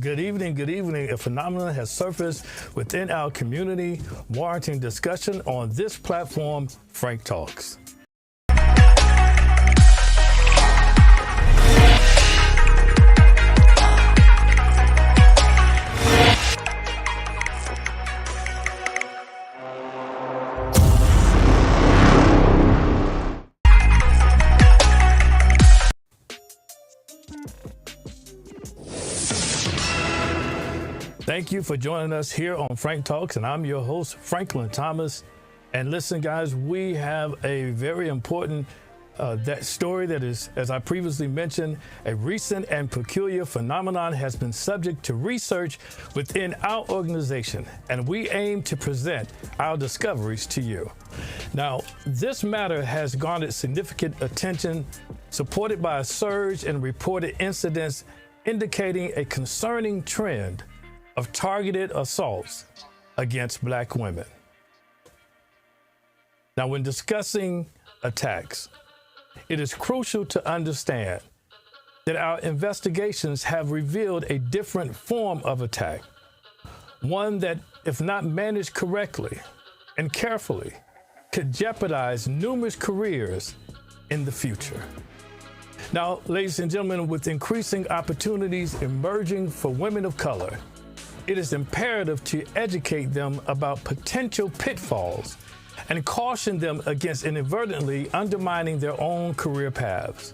Good evening, good evening. A phenomenon has surfaced within our community, warranting discussion on this platform, Frank Talks. Thank you for joining us here on Frank Talks, and I'm your host, Franklin Thomas. And listen, guys, we have a very important that story that is, as I previously mentioned, a recent and peculiar phenomenon has been subject to research within our organization, and we aim to present our discoveries to you. Now, this matter has garnered significant attention, supported by a surge in reported incidents indicating a concerning trend of targeted assaults against Black women. Now, when discussing attacks, it is crucial to understand that our investigations have revealed a different form of attack, one that, if not managed correctly and carefully, could jeopardize numerous careers in the future. Now, ladies and gentlemen, with increasing opportunities emerging for women of color, it is imperative to educate them about potential pitfalls and caution them against inadvertently undermining their own career paths.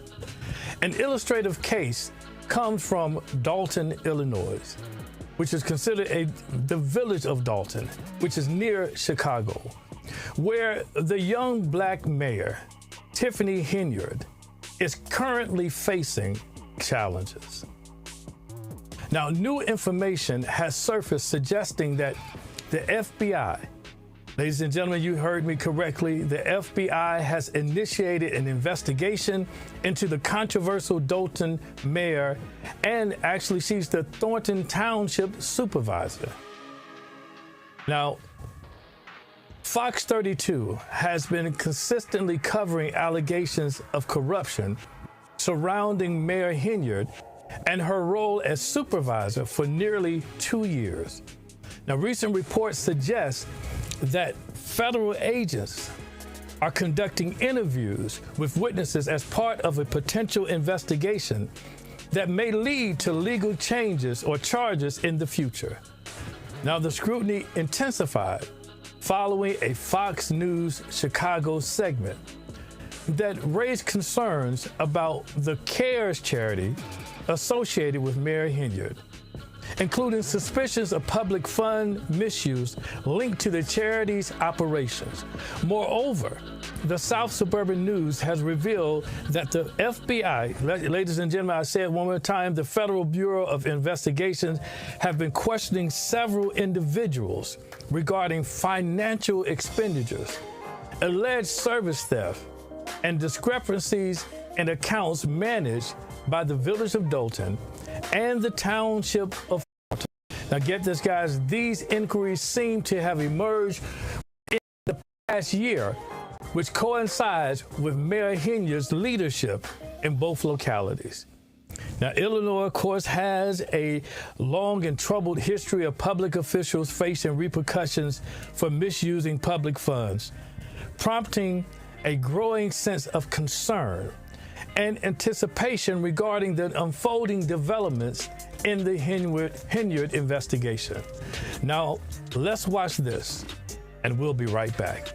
An illustrative case comes from Dalton, Illinois, which is considered the village of Dalton, which is near Chicago, where the young Black mayor, Tiffany Henyard, is currently facing challenges. Now, new information has surfaced suggesting that the FBI, ladies and gentlemen, you heard me correctly, the FBI has initiated an investigation into the controversial Dalton mayor, and actually she's the Thornton Township supervisor. Now, Fox 32 has been consistently covering allegations of corruption surrounding Mayor Henyard and her role as supervisor for nearly 2 years. Now, recent reports suggest that federal agents are conducting interviews with witnesses as part of a potential investigation that may lead to legal changes or charges in the future. Now, the scrutiny intensified following a Fox News Chicago segment that raised concerns about the CARES charity associated with Mayor Henyard, including suspicions of public fund misuse linked to the charity's operations. Moreover, the South Suburban News has revealed that the FBI, ladies and gentlemen, I say it one more time, the Federal Bureau of Investigations have been questioning several individuals regarding financial expenditures, alleged service theft, and discrepancies in accounts managed by the village of Dalton and the township of Thornton. Now get this, guys, these inquiries seem to have emerged in the past year, which coincides with Mayor Henyard's leadership in both localities. Now, Illinois, of course, has a long and troubled history of public officials facing repercussions for misusing public funds, prompting a growing sense of concern and anticipation regarding the unfolding developments in the Henyard investigation. Now, let's watch this, and we'll be right back.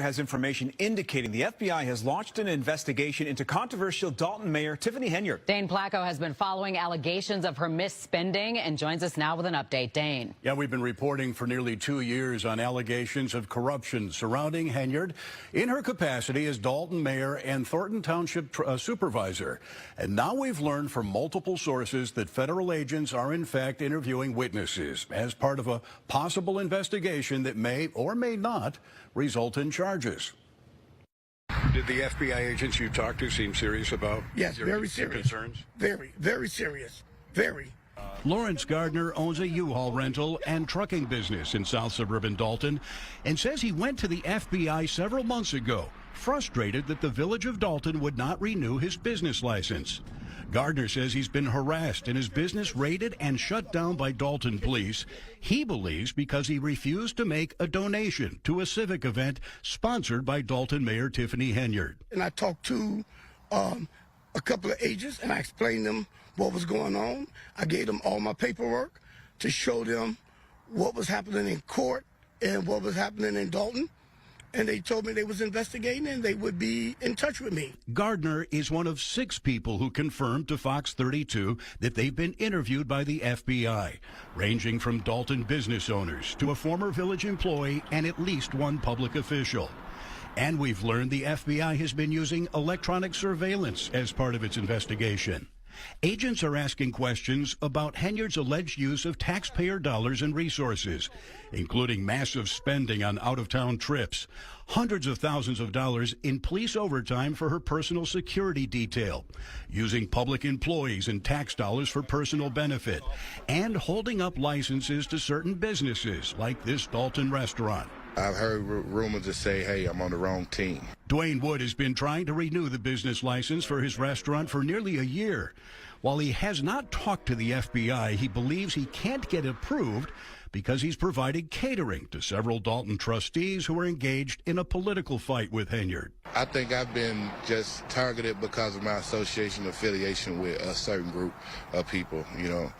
Has information indicating the FBI has launched an investigation into controversial Dalton Mayor Tiffany Henyard. Dane Placco has been following allegations of her misspending and joins us now with an update. Dane. Yeah, we've been reporting for nearly 2 years on allegations of corruption surrounding Henyard in her capacity as Dalton Mayor and Thornton Township supervisor. And now we've learned from multiple sources that federal agents are in fact interviewing witnesses as part of a possible investigation that may or may not result in charges. Did the FBI agents you talked to seem serious about very serious concerns? Very serious. Very. Lawrence Gardner owns a U-Haul rental and trucking business in South Suburban Dalton and says he went to the FBI several months ago frustrated that the Village of Dalton would not renew his business license. Gardner says he's been harassed and his business raided and shut down by Dalton police. He believes because he refused to make a donation to a civic event sponsored by Dalton Mayor Tiffany Henyard. And I talked to a couple of agents, and I explained them what was going on. I gave them all my paperwork to show them what was happening in court and what was happening in Dalton. And they told me they was investigating and they would be in touch with me. Gardner is one of 6 people who confirmed to Fox 32 that they've been interviewed by the FBI, ranging from Dalton business owners to a former village employee and at least one public official. And we've learned the FBI has been using electronic surveillance as part of its investigation. Agents are asking questions about Henyard's alleged use of taxpayer dollars and resources, including massive spending on out-of-town trips, hundreds of thousands of dollars in police overtime for her personal security detail, using public employees and tax dollars for personal benefit, and holding up licenses to certain businesses like this Dalton restaurant. I've heard rumors that say, hey, I'm on the wrong team. Dwayne Wood has been trying to renew the business license for his restaurant for nearly a year. While he has not talked to the FBI, he believes he can't get approved because he's provided catering to several Dalton trustees who are engaged in a political fight with Henyard. I think I've been just targeted because of my affiliation with a certain group of people. You know,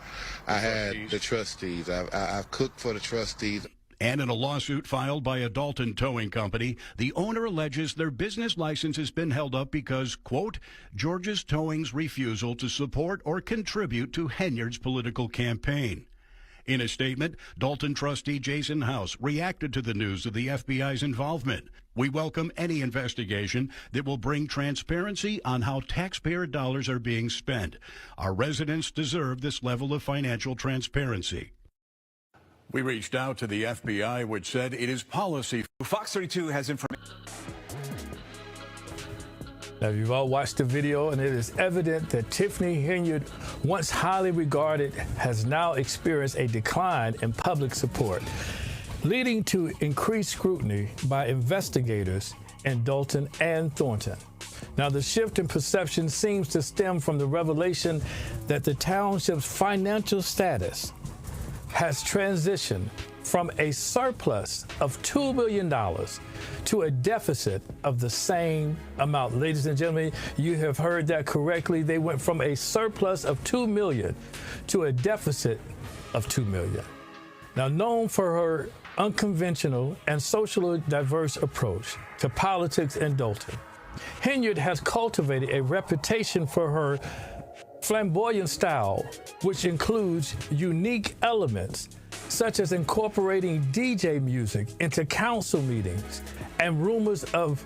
I had the trustees. I've cooked for the trustees. And in a lawsuit filed by a Dalton towing company, the owner alleges their business license has been held up because, quote, George's Towing's refusal to support or contribute to Henyard's political campaign. In a statement, Dalton trustee Jason House reacted to the news of the FBI's involvement. We welcome any investigation that will bring transparency on how taxpayer dollars are being spent. Our residents deserve this level of financial transparency. We reached out to the FBI, which said it is policy. Fox 32 has information. Now, you've all watched the video, and it is evident that Tiffany Henyard, once highly regarded, has now experienced a decline in public support, leading to increased scrutiny by investigators in Dalton and Thornton. Now, the shift in perception seems to stem from the revelation that the township's financial status has transitioned from a surplus of $2 million to a deficit of the same amount. Ladies and gentlemen, you have heard that correctly. They went from a surplus of $2 million to a deficit of $2 million. Now, known for her unconventional and socially diverse approach to politics in Dalton, Henyard has cultivated a reputation for her flamboyant style, which includes unique elements such as incorporating DJ music into council meetings and rumors of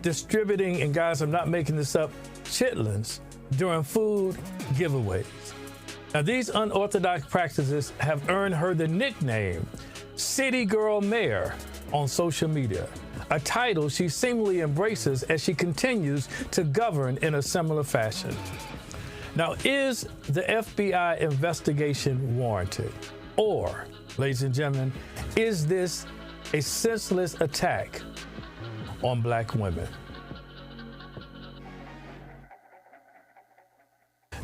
distributing, and guys, I'm not making this up, chitlins during food giveaways. Now, these unorthodox practices have earned her the nickname City Girl Mayor on social media, a title she seemingly embraces as she continues to govern in a similar fashion. Now, is the FBI investigation warranted? Or, ladies and gentlemen, is this a senseless attack on black women?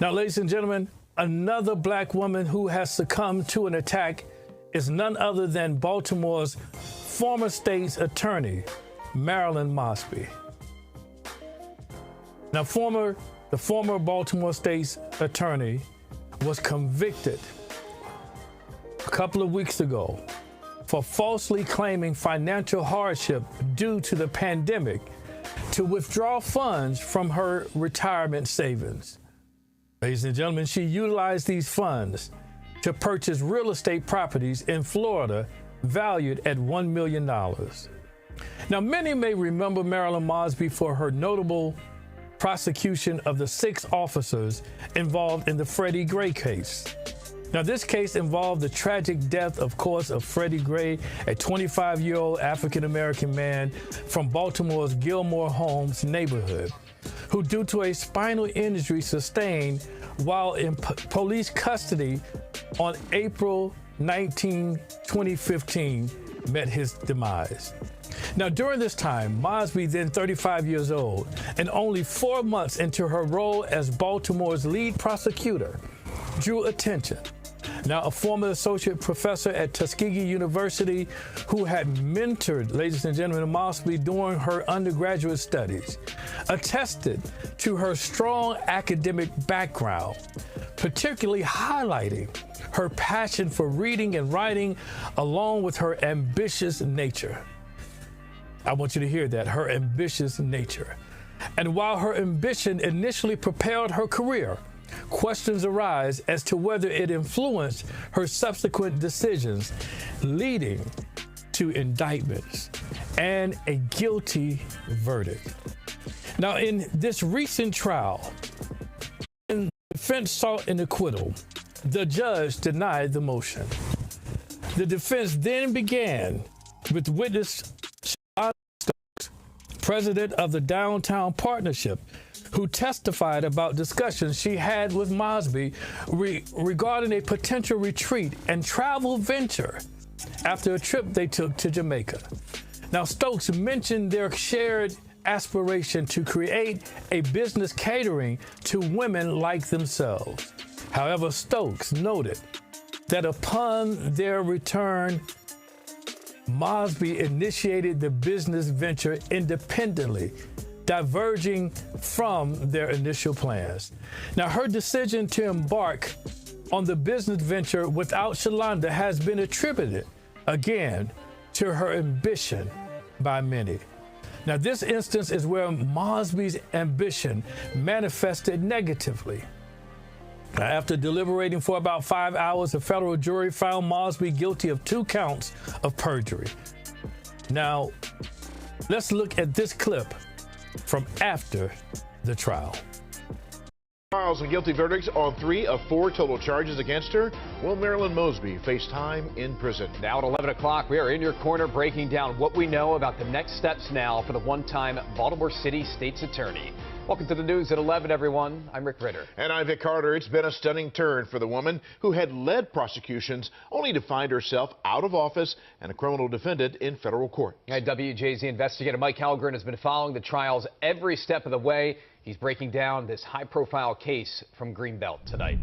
Now, ladies and gentlemen, another black woman who has succumbed to an attack is none other than Baltimore's former state's attorney, Marilyn Mosby. Now, the former Baltimore state's attorney was convicted a couple of weeks ago for falsely claiming financial hardship due to the pandemic to withdraw funds from her retirement savings. Ladies and gentlemen, she utilized these funds to purchase real estate properties in Florida valued at $1 million. Now, many may remember Marilyn Mosby for her notable prosecution of the 6 officers involved in the Freddie Gray case. Now, this case involved the tragic death, of course, of Freddie Gray, a 25-year-old African-American man from Baltimore's Gilmore Homes neighborhood, who, due to a spinal injury sustained while in police custody on April 19, 2015, met his demise. Now, during this time, Mosby, then 35 years old, and only 4 months into her role as Baltimore's lead prosecutor, drew attention. Now, a former associate professor at Tuskegee University who had mentored, ladies and gentlemen, Mosby during her undergraduate studies, attested to her strong academic background, particularly highlighting her passion for reading and writing along with her ambitious nature. I want you to hear that, her ambitious nature. And while her ambition initially propelled her career, questions arise as to whether it influenced her subsequent decisions, leading to indictments and a guilty verdict. Now, in this recent trial, the defense sought an acquittal. The judge denied the motion. The defense then began with witness president of the Downtown Partnership, who testified about discussions she had with Mosby regarding a potential retreat and travel venture after a trip they took to Jamaica. Now, Stokes mentioned their shared aspiration to create a business catering to women like themselves. However, Stokes noted that upon their return, Mosby initiated the business venture independently, diverging from their initial plans. Now, her decision to embark on the business venture without Shalonda has been attributed, again, to her ambition by many. Now, this instance is where Mosby's ambition manifested negatively. Now, after deliberating for about 5 hours, a federal jury found Mosby guilty of 2 counts of perjury. Now, let's look at this clip from after the trial. Trials and guilty verdicts on 3 of 4 total charges against her. Will Marilyn Mosby face time in prison? Now at 11 o'clock, we are in your corner breaking down what we know about the next steps now for the one-time Baltimore City State's Attorney. Welcome to the news at 11, everyone. I'm Rick Ritter. And I'm Vic Carter. It's been a stunning turn for the woman who had led prosecutions only to find herself out of office and a criminal defendant in federal court. WJZ investigator Mike Halgren has been following the trials every step of the way. He's breaking down this high-profile case from Greenbelt tonight.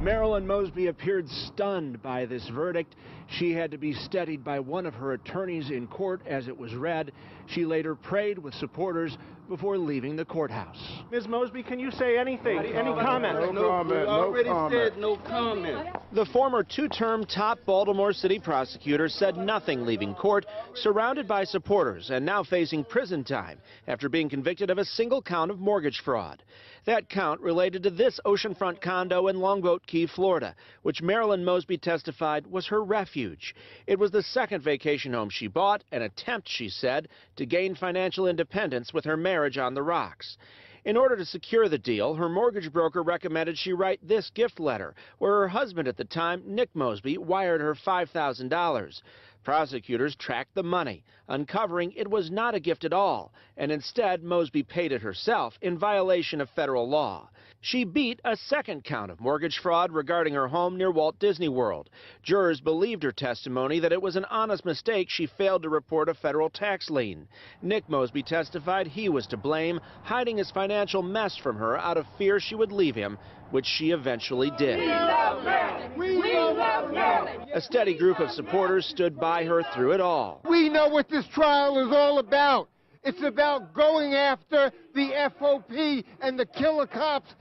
Marilyn Mosby appeared stunned by this verdict. She had to be steadied by one of her attorneys in court as it was read. She later prayed with supporters before leaving the courthouse. Ms. Mosby, can you say anything? Any comment? No comment. Already said no comment. The former 2-term top Baltimore City prosecutor said nothing leaving court, surrounded by supporters and now facing prison time after being convicted of a single count of mortgage fraud. That count related to this oceanfront condo in Longboat Key, Florida, which Marilyn Mosby testified was her refuge. It was the second vacation home she bought, an attempt, she said, to gain financial independence with her marriage on the rocks. In order to secure the deal, her mortgage broker recommended she write this gift letter, where her husband at the time, Nick Mosby, wired her $5,000. Prosecutors tracked the money, uncovering it was not a gift at all, and instead Mosby paid it herself in violation of federal law. She beat a second count of mortgage fraud regarding her home near Walt Disney World. Jurors believed her testimony that it was an honest mistake she failed to report a federal tax lien. Nick Mosby testified he was to blame, hiding his financial mess from her out of fear she would leave him, which she eventually did. We love Marilyn. We love Marilyn. A steady group of supporters stood by her through it all. We know what this trial is all about. It's about going after the FOP and the killer cops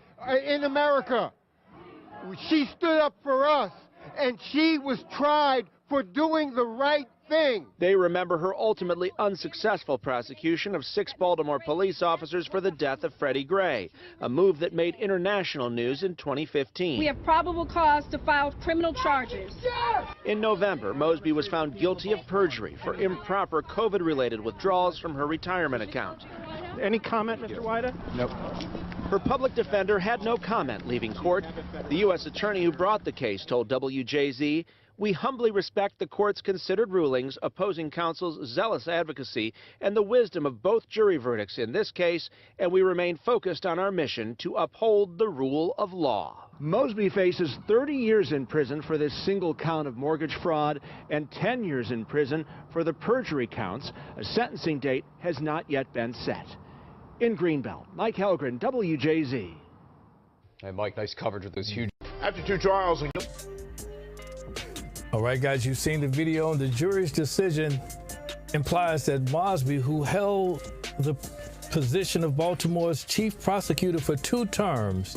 in America. She stood up for us, and she was tried for doing the right thing. They remember her ultimately unsuccessful prosecution of 6 Baltimore police officers for the death of Freddie Gray, a move that made international news in 2015. We have probable cause to file criminal charges. In November, Mosby was found guilty of perjury for improper COVID-related withdrawals from her retirement account. Any comment, Mr. Weider? Nope. Her public defender had no comment leaving court. The U.S. attorney who brought the case told WJZ, We humbly respect the court's considered rulings, opposing counsel's zealous advocacy, and the wisdom of both jury verdicts in this case, and we remain focused on our mission to uphold the rule of law. Mosby faces 30 years in prison for this single count of mortgage fraud and 10 years in prison for the perjury counts. A sentencing date has not yet been set. In Greenbelt, Mike Helgren, WJZ. Hey, Mike, nice coverage with those huge. After 2 trials. All right, guys, you've seen the video. The jury's decision implies that Mosby, who held the position of Baltimore's chief prosecutor for 2 terms,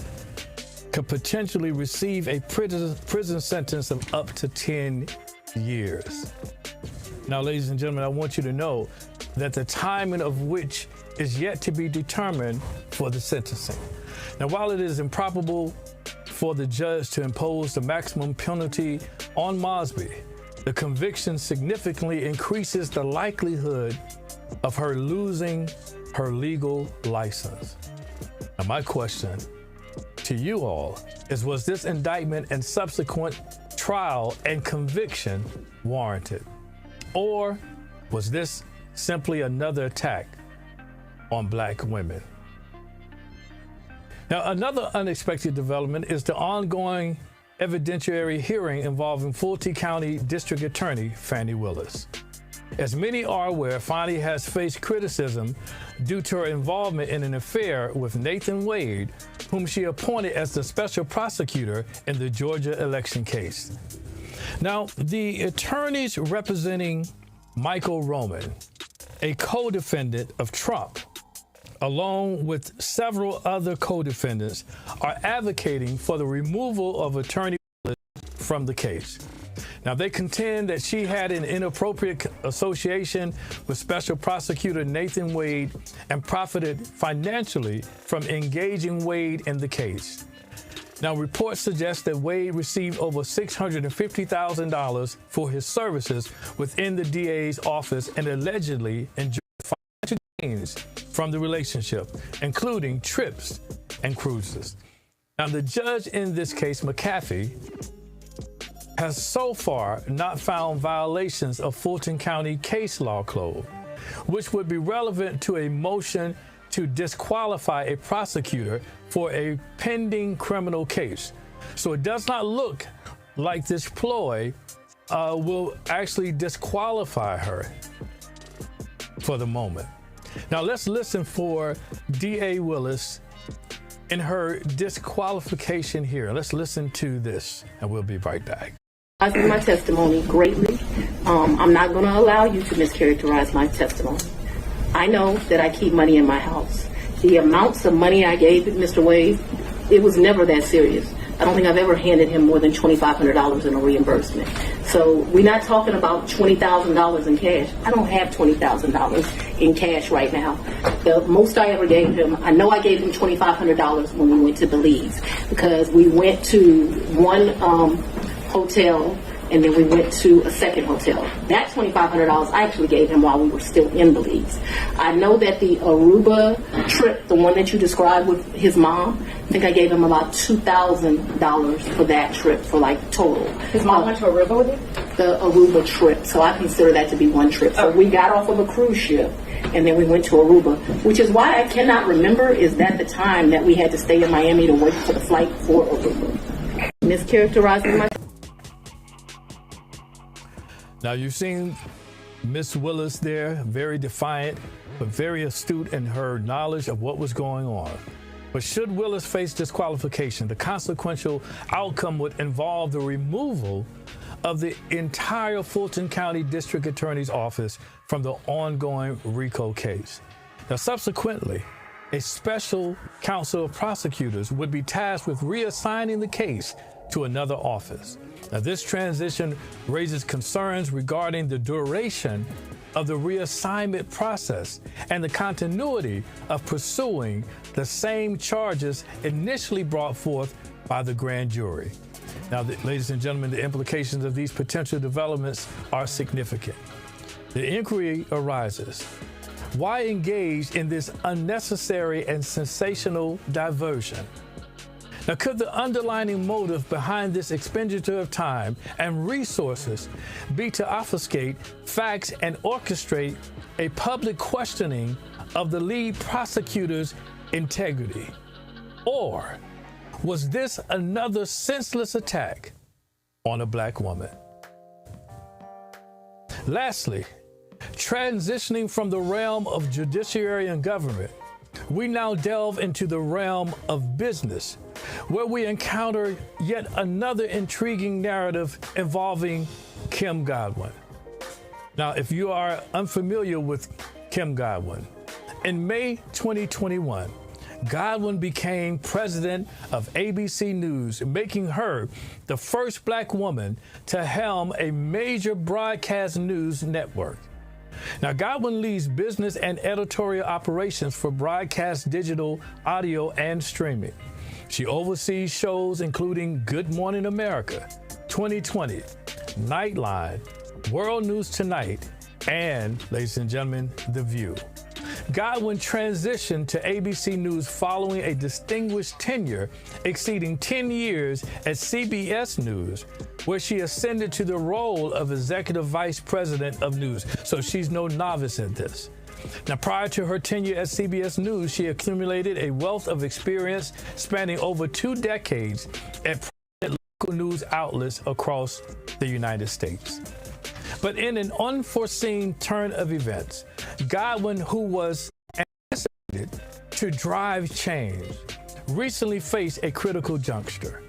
could potentially receive a prison sentence of up to 10 years. Now, ladies and gentlemen, I want you to know that the timing of which is yet to be determined for the sentencing. Now, while it is improbable for the judge to impose the maximum penalty on Mosby, the conviction significantly increases the likelihood of her losing her legal license. Now, my question to you all is, was this indictment and subsequent trial and conviction warranted? Or was this simply another attack on Black women? Now, another unexpected development is the ongoing evidentiary hearing involving Fulton County District Attorney Fani Willis. As many are aware, Fani has faced criticism due to her involvement in an affair with Nathan Wade, whom she appointed as the special prosecutor in the Georgia election case. Now, the attorneys representing Michael Roman, a co-defendant of Trump, along with several other co-defendants, are advocating for the removal of Attorney Willis from the case. Now, they contend that she had an inappropriate association with Special Prosecutor Nathan Wade and profited financially from engaging Wade in the case. Now, reports suggest that Wade received over $650,000 for his services within the DA's office and allegedly enjoyed financial gains from the relationship, including trips and cruises. Now, the judge in this case, McAfee, has so far not found violations of Fulton County case law code, which would be relevant to a motion to disqualify a prosecutor for a pending criminal case. So it does not look like this ploy will actually disqualify her for the moment. Now let's listen for DA Willis in her disqualification here. Let's listen to this and we'll be right back. I think my testimony greatly. I'm not going to allow you to mischaracterize my testimony. I know that I keep money in my house. The amounts of money I gave Mr. Wade, it was never that serious. I don't think I've ever handed him more than $2,500 in a reimbursement. So we're not talking about $20,000 in cash. I don't have $20,000 in cash right now. The most I ever gave him, I know I gave him $2,500 when we went to Belize, because we went to one hotel and then we went to a second hotel. That $2,500 I actually gave him while we were still in Belize. I know that the Aruba trip, the one that you described with his mom, I think I gave him about $2,000 for that trip, for like total. His mom went to Aruba with you? The Aruba trip, so I consider that to be one trip. So we got off of a cruise ship and then we went to Aruba, which is why I cannot remember is that the time that we had to stay in Miami to wait for the flight for Aruba. Mischaracterizing my. Now, you've seen Miss Willis there, very defiant, but very astute in her knowledge of what was going on. But should Willis face disqualification, the consequential outcome would involve the removal of the entire Fulton County District Attorney's Office from the ongoing RICO case. Now, subsequently, a special council of prosecutors would be tasked with reassigning the case to another office. Now, this transition raises concerns regarding the duration of the reassignment process and the continuity of pursuing the same charges initially brought forth by the grand jury. Now, ladies and gentlemen, the implications of these potential developments are significant. The inquiry arises: why engage in this unnecessary and sensational diversion? Now, could the underlying motive behind this expenditure of time and resources be to obfuscate facts and orchestrate a public questioning of the lead prosecutor's integrity? Or was this another senseless attack on a black woman? Lastly, transitioning from the realm of judiciary and government, we now delve into the realm of business, where we encounter yet another intriguing narrative involving Kim Godwin. Now, if you are unfamiliar with Kim Godwin, in May 2021, Godwin became president of ABC News, making her the first black woman to helm a major broadcast news network. Now, Godwin leads business and editorial operations for broadcast, digital, audio, and streaming. She oversees shows including Good Morning America, 2020, Nightline, World News Tonight, and, ladies and gentlemen, The View. Godwin transitioned to ABC News following a distinguished tenure exceeding 10 years at CBS News, where she ascended to the role of Executive Vice President of News. So she's no novice at this. Now, prior to her tenure at CBS News, she accumulated a wealth of experience spanning over 2 decades at local news outlets across the United States. But in an unforeseen turn of events, Godwin, who was anticipated to drive change, recently faced a critical juncture.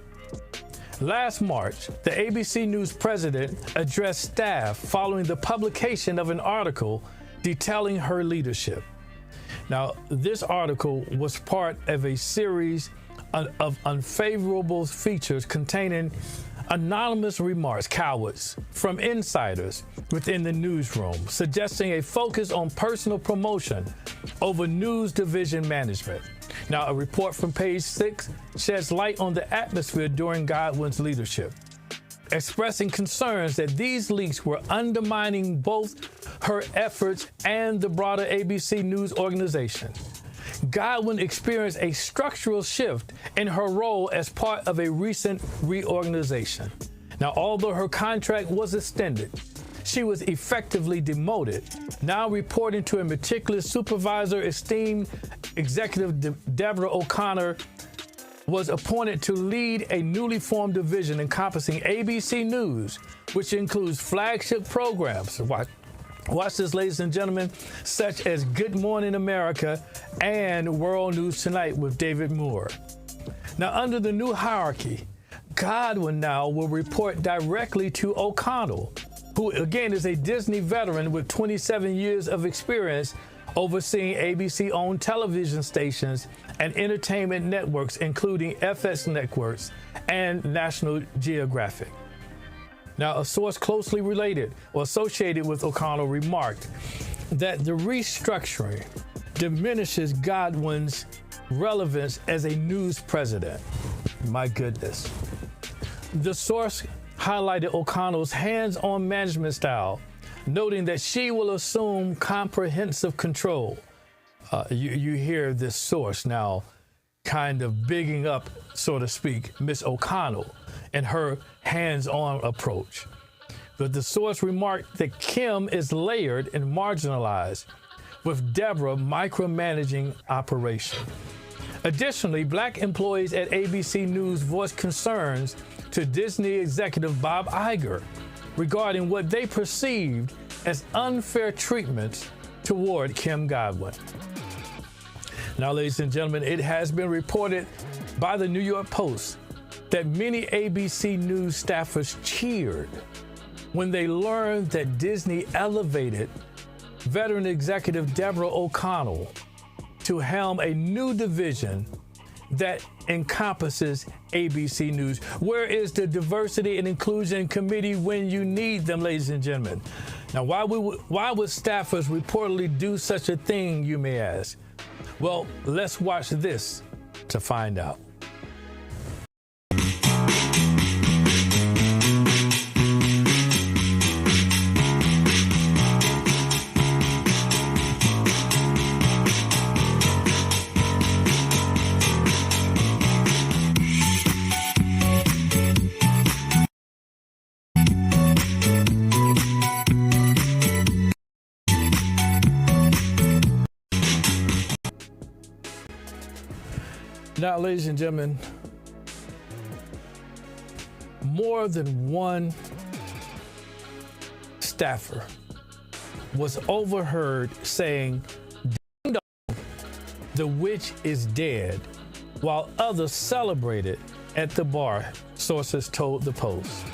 Last March, the ABC News president addressed staff following the publication of an article detailing her leadership. Now, this article was part of a series of unfavorable features containing anonymous remarks, cowards, from insiders within the newsroom, suggesting a focus on personal promotion over news division management. Now, a report from Page 6 sheds light on the atmosphere during Godwin's leadership, expressing concerns that these leaks were undermining both her efforts and the broader ABC News organization. Godwin experienced a structural shift in her role as part of a recent reorganization. Now, although her contract was extended, she was effectively demoted, now reporting to a meticulous supervisor. Esteemed Executive Deborah O'Connor was appointed to lead a newly formed division encompassing ABC News, which includes flagship programs. Watch this, ladies and gentlemen, such as Good Morning America and World News Tonight with David Moore. Now, under the new hierarchy, Godwin now will report directly to O'Connell, who again is a Disney veteran with 27 years of experience overseeing ABC-owned television stations and entertainment networks, including FX Networks and National Geographic. Now, a source closely related or associated with O'Connell remarked that the restructuring diminishes Godwin's relevance as a news president. My goodness. The source highlighted O'Connell's hands-on management style, noting that she will assume comprehensive control. You hear this source now kind of bigging up, so to speak, Miss O'Connell and her hands-on approach. But the source remarked that Kim is layered and marginalized, with Deborah micromanaging operation. Additionally, black employees at ABC News voiced concerns to Disney executive Bob Iger regarding what they perceived as unfair treatment toward Kim Godwin. Now, ladies and gentlemen, it has been reported by the New York Post that many ABC News staffers cheered when they learned that Disney elevated veteran executive Deborah O'Connell to helm a new division that encompasses ABC News. Where is the Diversity and Inclusion Committee when you need them, ladies and gentlemen? Now, why would staffers reportedly do such a thing, you may ask? Well, let's watch this to find out. Now, ladies and gentlemen, more than one staffer was overheard saying, "Ding dong, the witch is dead," while others celebrated at the bar, sources told the Post.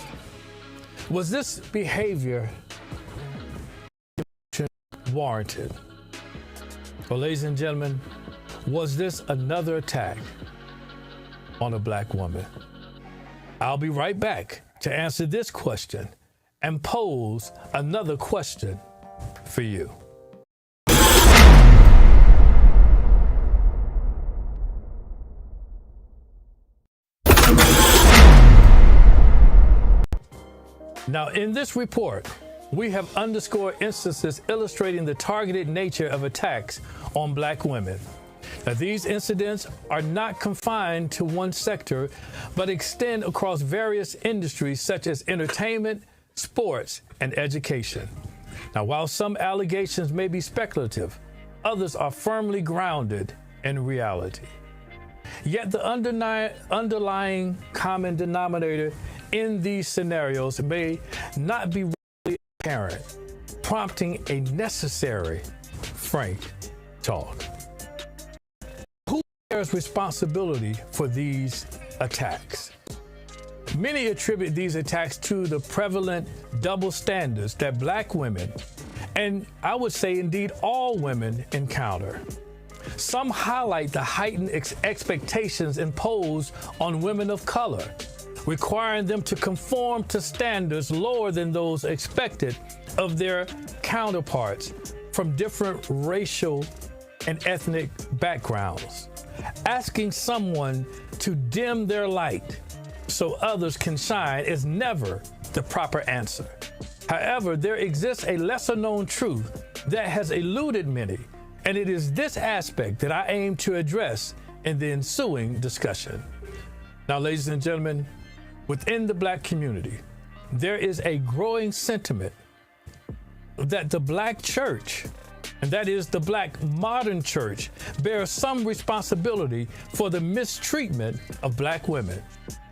Was this behavior warranted? Well, ladies and gentlemen, was this another attack on a black woman? I'll be right back to answer this question and pose another question for you. Now, in this report, we have underscored instances illustrating the targeted nature of attacks on black women. Now, these incidents are not confined to one sector, but extend across various industries such as entertainment, sports, and education. Now, while some allegations may be speculative, others are firmly grounded in reality. Yet the underlying common denominator in these scenarios may not be really apparent, prompting a necessary, frank talk. Who bears responsibility for these attacks? Many attribute these attacks to the prevalent double standards that black women, and I would say indeed all women, encounter. Some highlight the heightened expectations imposed on women of color, requiring them to conform to standards lower than those expected of their counterparts from different racial and ethnic backgrounds. Asking someone to dim their light so others can shine is never the proper answer. However, there exists a lesser-known truth that has eluded many, and it is this aspect that I aim to address in the ensuing discussion. Now, ladies and gentlemen, within the black community, there is a growing sentiment that the black church, and that is the black modern church, bears some responsibility for the mistreatment of black women.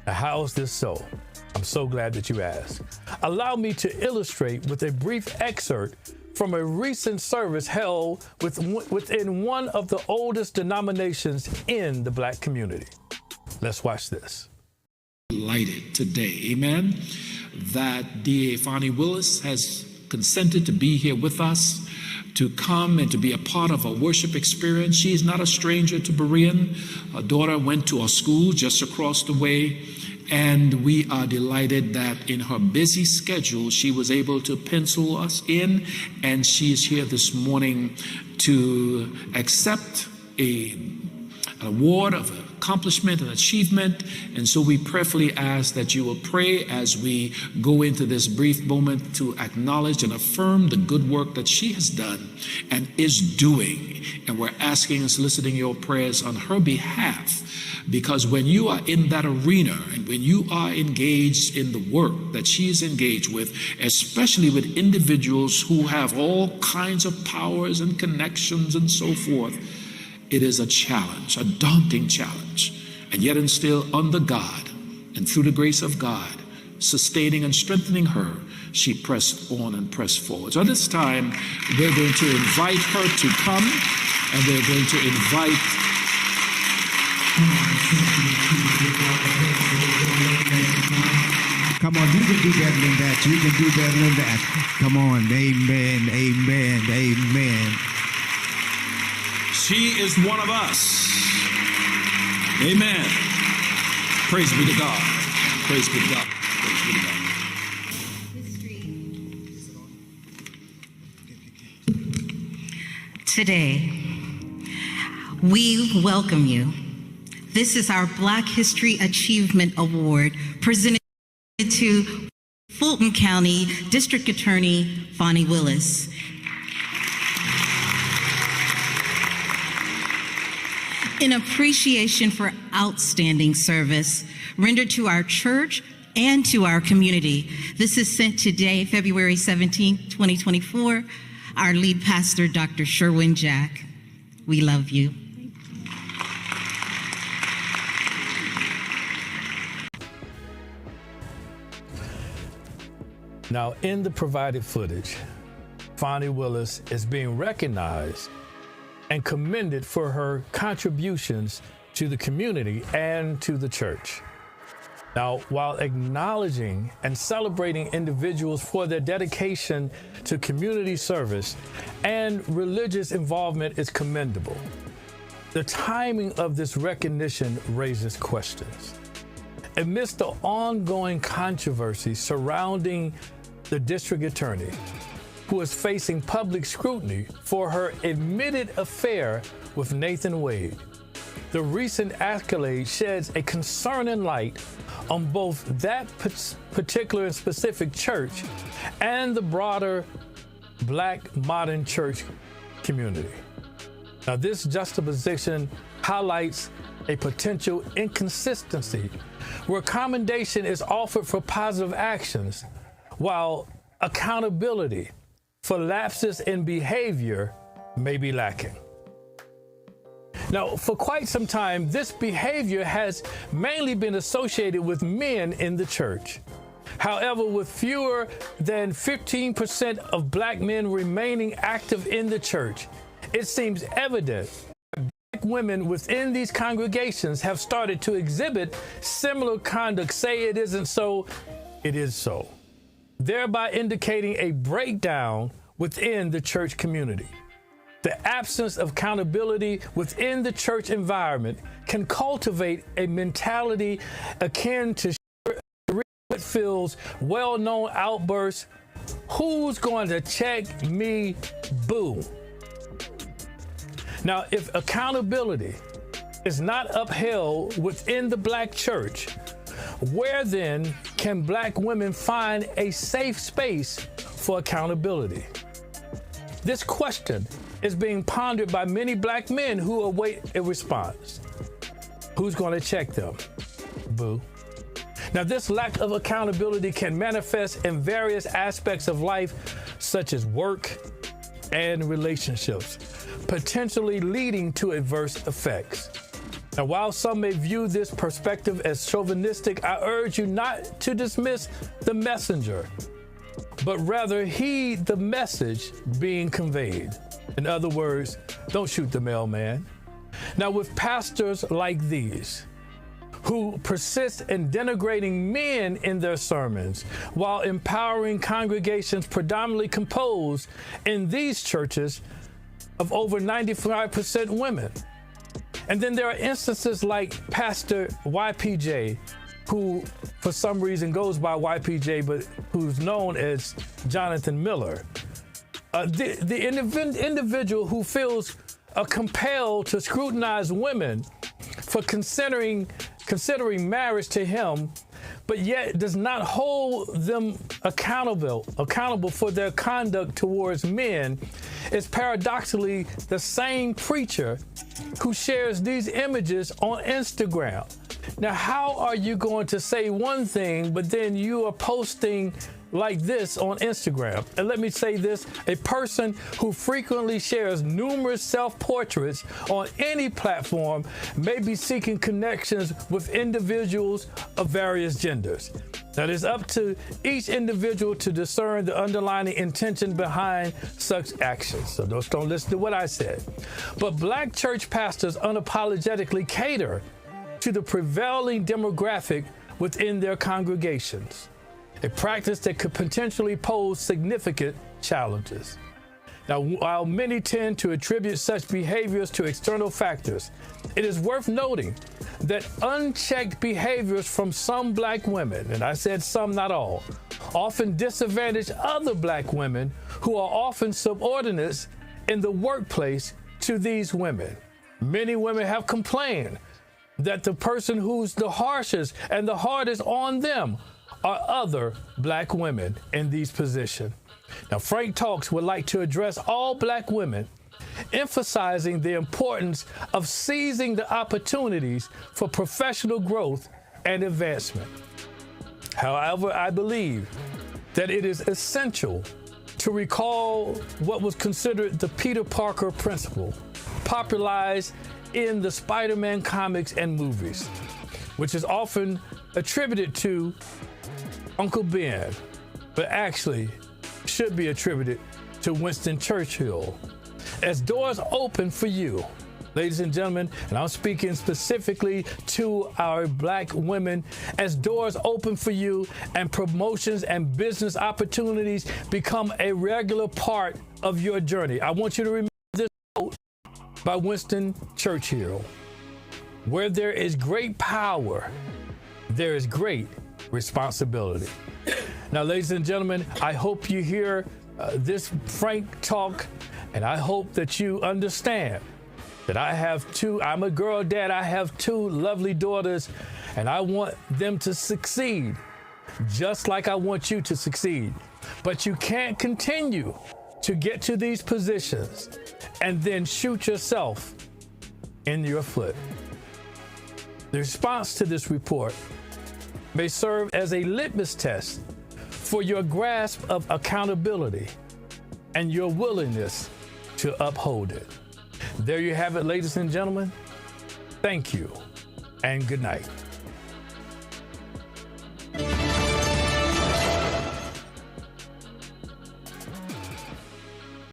Now, how is this so? I'm so glad that you asked. Allow me to illustrate with a brief excerpt from a recent service held within one of the oldest denominations in the black community. Let's watch this. Delighted today, amen, that DA Fani Willis has consented to be here with us, to come and to be a part of a worship experience. She is not a stranger to Berean. Her daughter went to our school just across the way, and we are delighted that in her busy schedule, she was able to pencil us in, and she is here this morning to accept an award of accomplishment and achievement. And so we prayerfully ask that you will pray as we go into this brief moment to acknowledge and affirm the good work that she has done and is doing. And we're asking and soliciting your prayers on her behalf, because when you are in that arena and when you are engaged in the work that she is engaged with, especially with individuals who have all kinds of powers and connections and so forth, it is a challenge, a daunting challenge, and yet and still under God and through the grace of God, sustaining and strengthening her, she pressed on and pressed forward. So at this time, we're going to invite her to come, and we're going to invite Come on, you can do better than that. You can do better than that. Come on, amen, amen, amen. She is one of us. Amen. Praise be to God. Praise be to God. Praise be to God. Today, we welcome you. This is our Black History Achievement Award presented to Fulton County District Attorney Fani Willis. In appreciation for outstanding service rendered to our church and to our community, this is sent today, February 17, 2024, our lead pastor, Dr. Sherwin Jack. We love you. Now, in the provided footage, Fani Willis is being recognized and commended for her contributions to the community and to the church. Now, while acknowledging and celebrating individuals for their dedication to community service and religious involvement is commendable, the timing of this recognition raises questions. Amidst the ongoing controversy surrounding the district attorney, who is facing public scrutiny for her admitted affair with Nathan Wade, the recent accolade sheds a concerning light on both that particular and specific church and the broader Black modern church community. Now, this juxtaposition highlights a potential inconsistency where commendation is offered for positive actions, while accountability for lapses in behavior may be lacking. Now, for quite some time, this behavior has mainly been associated with men in the church. However, with fewer than 15% of Black men remaining active in the church, it seems evident that Black women within these congregations have started to exhibit similar conduct. Say it isn't so, it is so, thereby indicating a breakdown within the church community. The absence of accountability within the church environment can cultivate a mentality akin to Whitfield's well-known outburst, "Who's going to check me, boo?" Now, if accountability is not upheld within the Black church, where then can Black women find a safe space for accountability? This question is being pondered by many Black men who await a response. Who's going to check them? Boo. Now, this lack of accountability can manifest in various aspects of life, such as work and relationships, potentially leading to adverse effects. Now, while some may view this perspective as chauvinistic, I urge you not to dismiss the messenger, but rather heed the message being conveyed. In other words, don't shoot the mailman. Now, with pastors like these, who persist in denigrating men in their sermons while empowering congregations predominantly composed in these churches of over 95% women. And then there are instances like Pastor YPJ, who for some reason goes by YPJ, but who's known as Jonathan Miller. The individual who feels compelled to scrutinize women for considering marriage to him, but yet does not hold them accountable for their conduct towards men, is paradoxically the same preacher who shares these images on Instagram. Now, how are you going to say one thing, but then you are posting like this on Instagram? And let me say this, a person who frequently shares numerous self-portraits on any platform may be seeking connections with individuals of various genders. Now, it's up to each individual to discern the underlying intention behind such actions. So don't listen to what I said. But Black church pastors unapologetically cater to the prevailing demographic within their congregations, a practice that could potentially pose significant challenges. Now, while many tend to attribute such behaviors to external factors, it is worth noting that unchecked behaviors from some Black women, and I said some, not all, often disadvantage other Black women who are often subordinates in the workplace to these women. Many women have complained that the person who's the harshest and the hardest on them are other Black women in these positions. Now, Frank Talks would like to address all Black women, emphasizing the importance of seizing the opportunities for professional growth and advancement. However, I believe that it is essential to recall what was considered the Peter Parker principle, popularized in the Spider-Man comics and movies, which is often attributed to Uncle Ben, but actually should be attributed to Winston Churchill. As doors open for you, ladies and gentlemen, and I'm speaking specifically to our black women, as doors open for you and promotions and business opportunities become a regular part of your journey, I want you to remember this quote by Winston Churchill: where there is great power, there is great responsibility. Now, ladies and gentlemen, I hope you hear this frank talk, and I hope that you understand that I'm a girl dad, I have two lovely daughters, and I want them to succeed just like I want you to succeed. But you can't continue to get to these positions and then shoot yourself in your foot. The response to this report may serve as a litmus test for your grasp of accountability and your willingness to uphold it. There you have it, ladies and gentlemen. Thank you and good night.